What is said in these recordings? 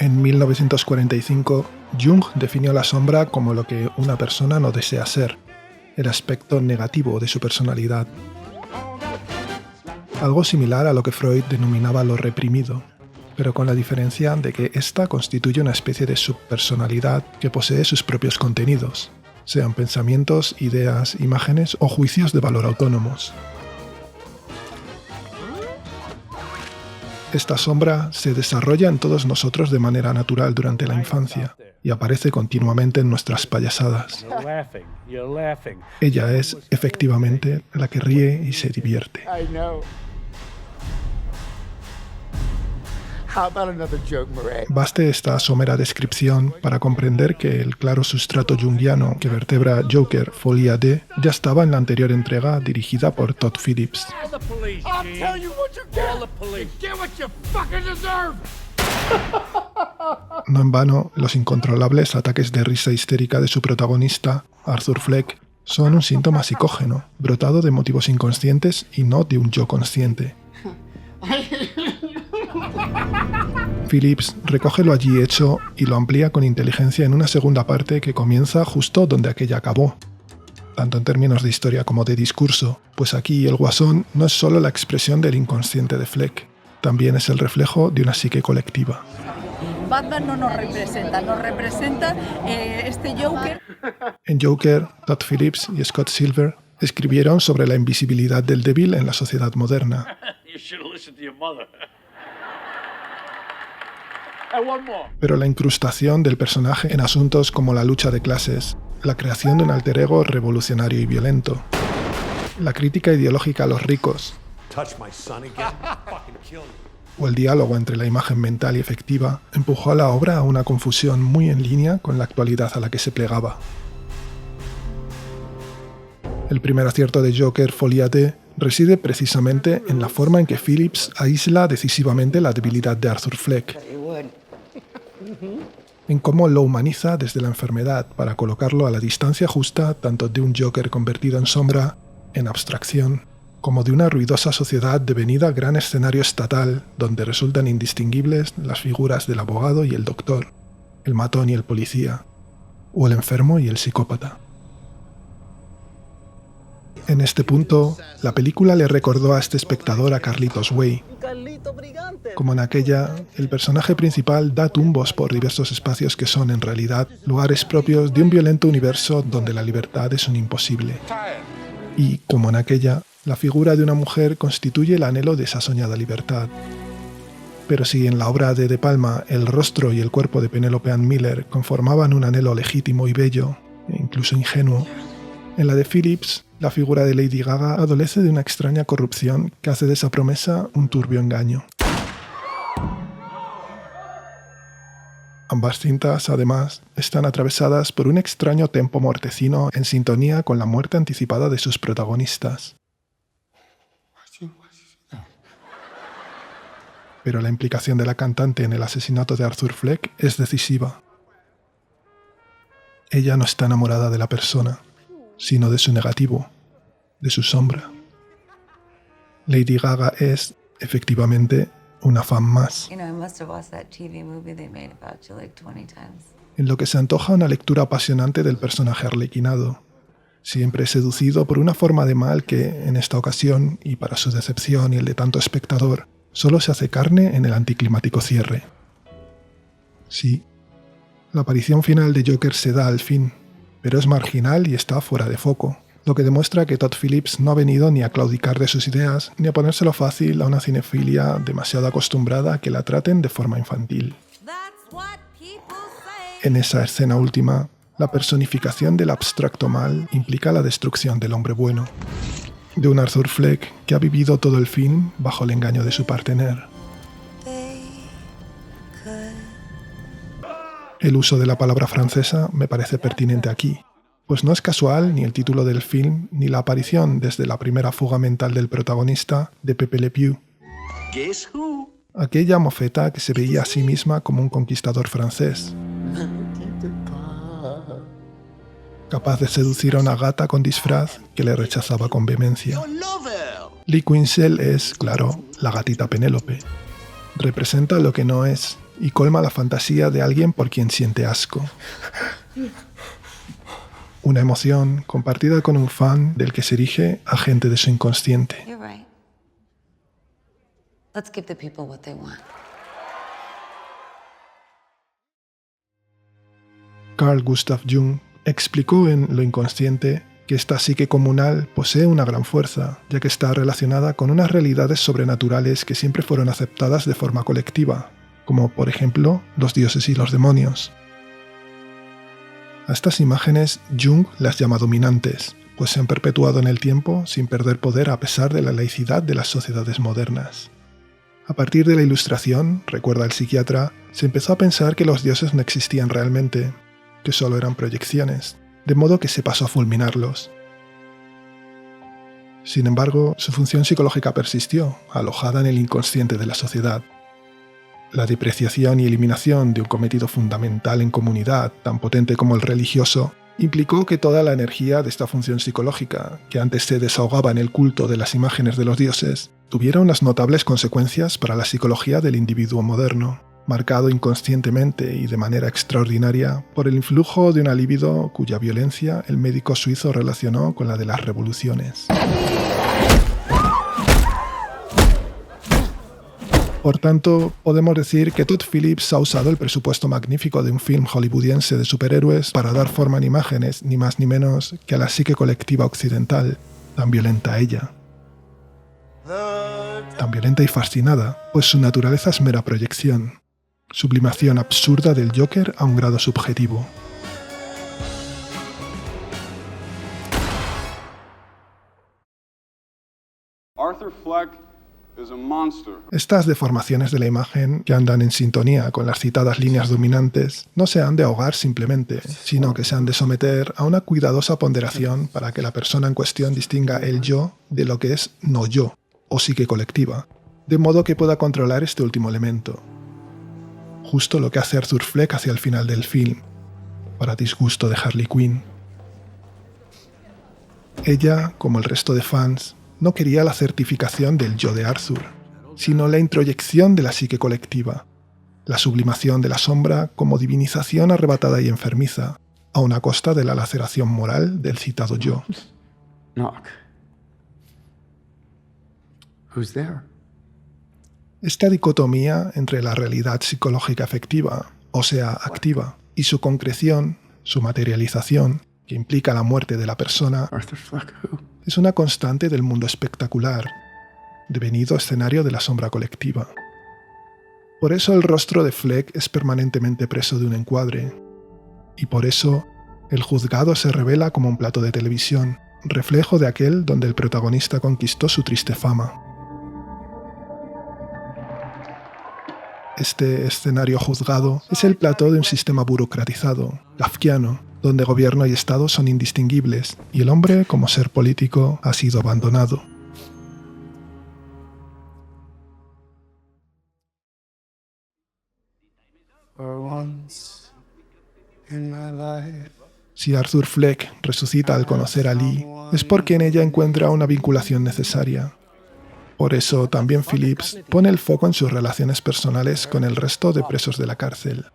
En 1945, Jung definió la sombra como lo que una persona no desea ser, el aspecto negativo de su personalidad. Algo similar a lo que Freud denominaba lo reprimido, pero con la diferencia de que ésta constituye una especie de subpersonalidad que posee sus propios contenidos, sean pensamientos, ideas, imágenes o juicios de valor autónomos. Esta sombra se desarrolla en todos nosotros de manera natural durante la infancia y aparece continuamente en nuestras payasadas. Ella es, efectivamente, la que ríe y se divierte. Baste esta somera descripción para comprender que el claro sustrato junguiano que vertebra Joker Folia D ya estaba en la anterior entrega dirigida por Todd Phillips. No en vano, los incontrolables ataques de risa histérica de su protagonista, Arthur Fleck, son un síntoma psicógeno, brotado de motivos inconscientes y no de un yo consciente. Phillips recoge lo allí hecho y lo amplía con inteligencia en una segunda parte que comienza justo donde aquella acabó, tanto en términos de historia como de discurso, pues aquí el Guasón no es solo la expresión del inconsciente de Fleck, también es el reflejo de una psique colectiva. Batman no nos representa este Joker. En Joker, Todd Phillips y Scott Silver escribieron sobre la invisibilidad del débil en la sociedad moderna. Pero la incrustación del personaje en asuntos como la lucha de clases, la creación de un alter ego revolucionario y violento, la crítica ideológica a los ricos, o el diálogo entre la imagen mental y efectiva, empujó a la obra a una confusión muy en línea con la actualidad a la que se plegaba. El primer acierto de Joker Folia D reside precisamente en la forma en que Phillips aísla decisivamente la debilidad de Arthur Fleck, en cómo lo humaniza desde la enfermedad para colocarlo a la distancia justa tanto de un Joker convertido en sombra, en abstracción, como de una ruidosa sociedad devenida gran escenario estatal donde resultan indistinguibles las figuras del abogado y el doctor, el matón y el policía, o el enfermo y el psicópata. En este punto, la película le recordó a este espectador a Carlitos Way. Como en aquella, el personaje principal da tumbos por diversos espacios que son, en realidad, lugares propios de un violento universo donde la libertad es un imposible. Y, como en aquella, la figura de una mujer constituye el anhelo de esa soñada libertad. Pero si en la obra de De Palma el rostro y el cuerpo de Penelope Ann Miller conformaban un anhelo legítimo y bello, e incluso ingenuo, en la de Phillips, la figura de Lady Gaga adolece de una extraña corrupción que hace de esa promesa un turbio engaño. Ambas cintas, además, están atravesadas por un extraño tempo mortecino en sintonía con la muerte anticipada de sus protagonistas. Pero la implicación de la cantante en el asesinato de Arthur Fleck es decisiva. Ella no está enamorada de la persona, sino de su negativo, de su sombra. Lady Gaga es, efectivamente, una fan más, en lo que se antoja una lectura apasionante del personaje arlequinado, siempre seducido por una forma de mal que, en esta ocasión, y para su decepción y el de tanto espectador, solo se hace carne en el anticlimático cierre. Sí, la aparición final de Joker se da al fin, pero es marginal y está fuera de foco, lo que demuestra que Todd Phillips no ha venido ni a claudicar de sus ideas ni a ponérselo fácil a una cinefilia demasiado acostumbrada a que la traten de forma infantil. En esa escena última, la personificación del abstracto mal implica la destrucción del hombre bueno, de un Arthur Fleck que ha vivido todo el film bajo el engaño de su partener. El uso de la palabra francesa me parece pertinente aquí, pues no es casual ni el título del film ni la aparición desde la primera fuga mental del protagonista de Pepe Le Pew. Guess who? Aquella mofeta que se veía a sí misma como un conquistador francés, capaz de seducir a una gata con disfraz que le rechazaba con vehemencia. Your lover. Lee Quinzel es, claro, la gatita Penélope. Representa lo que no es y colma la fantasía de alguien por quien siente asco. Una emoción compartida con un fan del que se erige agente de su inconsciente. You're right. Let's give the people what they want. Carl Gustav Jung explicó en Lo inconsciente que esta psique comunal posee una gran fuerza, ya que está relacionada con unas realidades sobrenaturales que siempre fueron aceptadas de forma colectiva, como por ejemplo los dioses y los demonios. A estas imágenes Jung las llama dominantes, pues se han perpetuado en el tiempo sin perder poder a pesar de la laicidad de las sociedades modernas. A partir de la Ilustración, recuerda el psiquiatra, se empezó a pensar que los dioses no existían realmente, que solo eran proyecciones, de modo que se pasó a fulminarlos. Sin embargo, su función psicológica persistió, alojada en el inconsciente de la sociedad. La depreciación y eliminación de un cometido fundamental en comunidad, tan potente como el religioso, implicó que toda la energía de esta función psicológica, que antes se desahogaba en el culto de las imágenes de los dioses, tuviera unas notables consecuencias para la psicología del individuo moderno, marcado inconscientemente y de manera extraordinaria por el influjo de una libido cuya violencia el médico suizo relacionó con la de las revoluciones. Por tanto, podemos decir que Todd Phillips ha usado el presupuesto magnífico de un film hollywoodiense de superhéroes para dar forma en imágenes, ni más ni menos que a la psique colectiva occidental, tan violenta ella. Tan violenta y fascinada, pues su naturaleza es mera proyección, sublimación absurda del Joker a un grado subjetivo. Arthur Fleck is a monster. Estas deformaciones de la imagen, que andan en sintonía con las citadas líneas dominantes, no se han de ahogar simplemente, sino que se han de someter a una cuidadosa ponderación para que la persona en cuestión distinga el yo de lo que es no yo, o psique colectiva, de modo que pueda controlar este último elemento. Justo lo que hace Arthur Fleck hacia el final del film, para disgusto de Harley Quinn. Ella, como el resto de fans, no quería la certificación del yo de Arthur, sino la introyección de la psique colectiva, la sublimación de la sombra como divinización arrebatada y enfermiza, a una costa de la laceración moral del citado yo. Knock. Who's there? Esta dicotomía entre la realidad psicológica efectiva, o sea, activa, y su concreción, su materialización, que implica la muerte de la persona, Arthur Fleck, who? es una constante del mundo espectacular, devenido escenario de la sombra colectiva. Por eso el rostro de Fleck es permanentemente preso de un encuadre, y por eso el juzgado se revela como un plato de televisión, reflejo de aquel donde el protagonista conquistó su triste fama. Este escenario juzgado es el plató de un sistema burocratizado, kafkiano, donde gobierno y Estado son indistinguibles y el hombre, como ser político, ha sido abandonado. For once in my life. Si Arthur Fleck resucita al conocer a Lee, es porque en ella encuentra una vinculación necesaria. Por eso también Phillips pone el foco en sus relaciones personales con el resto de presos de la cárcel.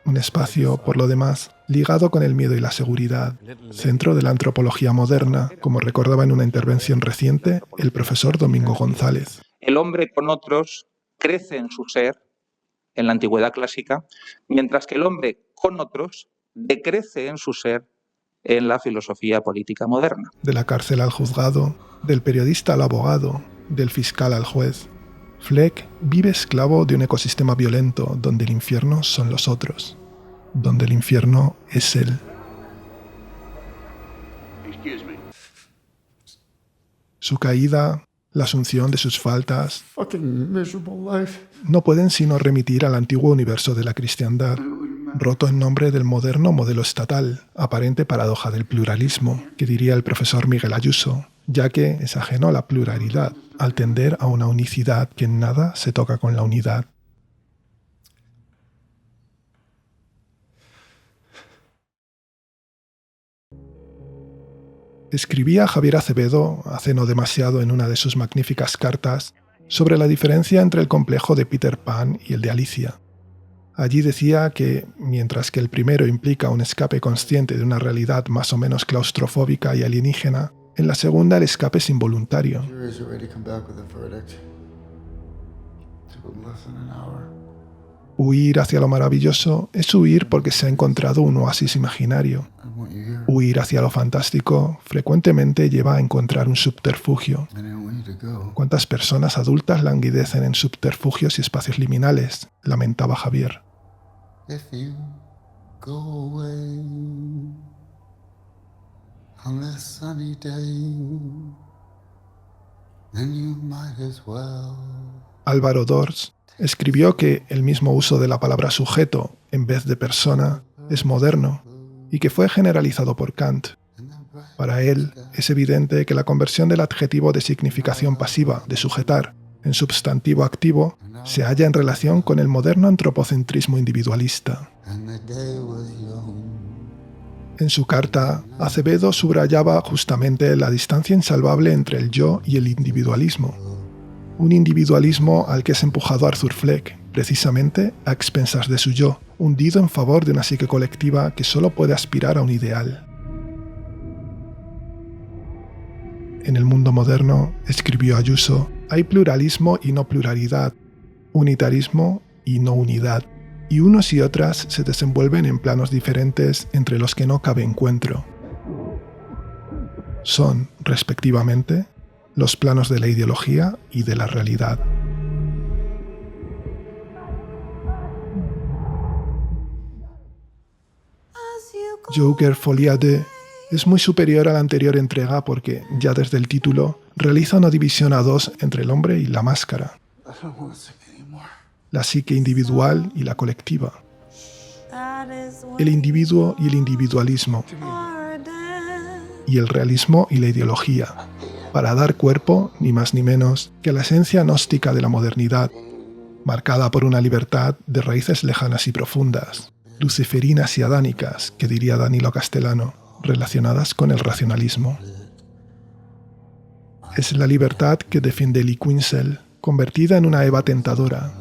Un espacio, por lo demás, ligado con el miedo y la seguridad, centro de la antropología moderna, como recordaba en una intervención reciente el profesor Domingo González. El hombre con otros crece en su ser, en la antigüedad clásica, mientras que el hombre con otros decrece en su ser en la filosofía política moderna. De la cárcel al juzgado, del periodista al abogado, del fiscal al juez, Fleck vive esclavo de un ecosistema violento donde el infierno son los otros, donde el infierno es él. Excuse me. Su caída, la asunción de sus faltas, Fucking miserable life. no pueden sino remitir al antiguo universo de la cristiandad, roto en nombre del moderno modelo estatal, aparente paradoja del pluralismo, que diría el profesor Miguel Ayuso, ya que es ajeno a la pluralidad, al tender a una unicidad que en nada se toca con la unidad. Escribía Javier Acevedo, hace no demasiado en una de sus magníficas cartas, sobre la diferencia entre el complejo de Peter Pan y el de Alicia. Allí decía que, mientras que el primero implica un escape consciente de una realidad más o menos claustrofóbica y alienígena, en la segunda el escape es involuntario. Jury's already come back with a verdict. Took less than an hour. Huir hacia lo maravilloso es huir porque se ha encontrado un oasis imaginario. I want you here. Huir hacia lo fantástico frecuentemente lleva a encontrar un subterfugio. I didn't want you to go. ¿Cuántas personas adultas languidecen en subterfugios y espacios liminales?, lamentaba Javier. If you go away on this sunny day, then you might as well. Álvaro Dors escribió que el mismo uso de la palabra sujeto en vez de persona es moderno y que fue generalizado por Kant. Para él es evidente que la conversión del adjetivo de significación pasiva, de sujetar, en substantivo activo, se halla en relación con el moderno antropocentrismo individualista. And the day was young. En su carta, Acevedo subrayaba justamente la distancia insalvable entre el yo y el individualismo. Un individualismo al que es empujado Arthur Fleck, precisamente a expensas de su yo, hundido en favor de una psique colectiva que solo puede aspirar a un ideal. En el mundo moderno, escribió Ayuso, hay pluralismo y no pluralidad, unitarismo y no unidad, y unos y otras se desenvuelven en planos diferentes entre los que no cabe encuentro. Son, respectivamente, los planos de la ideología y de la realidad. Joker Folie 2 es muy superior a la anterior entrega porque, ya desde el título, realiza una división a dos entre el hombre y la máscara, I don't want to sing anymore. la psique individual y la colectiva, el individuo y el individualismo, y el realismo y la ideología, para dar cuerpo, ni más ni menos, que a la esencia gnóstica de la modernidad, marcada por una libertad de raíces lejanas y profundas, luciferinas y adánicas, que diría Danilo Castellano, relacionadas con el racionalismo. Es la libertad que defiende Lee Wiesel, convertida en una Eva tentadora,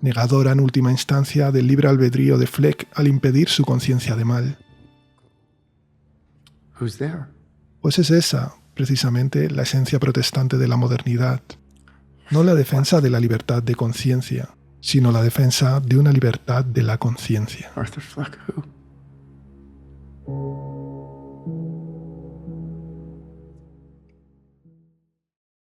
negadora en última instancia del libre albedrío de Fleck al impedir su conciencia de mal. Who's there? Pues es esa, precisamente, la esencia protestante de la modernidad. No la defensa de la libertad de conciencia, sino la defensa de una libertad de la conciencia. Arthur Fleck, who?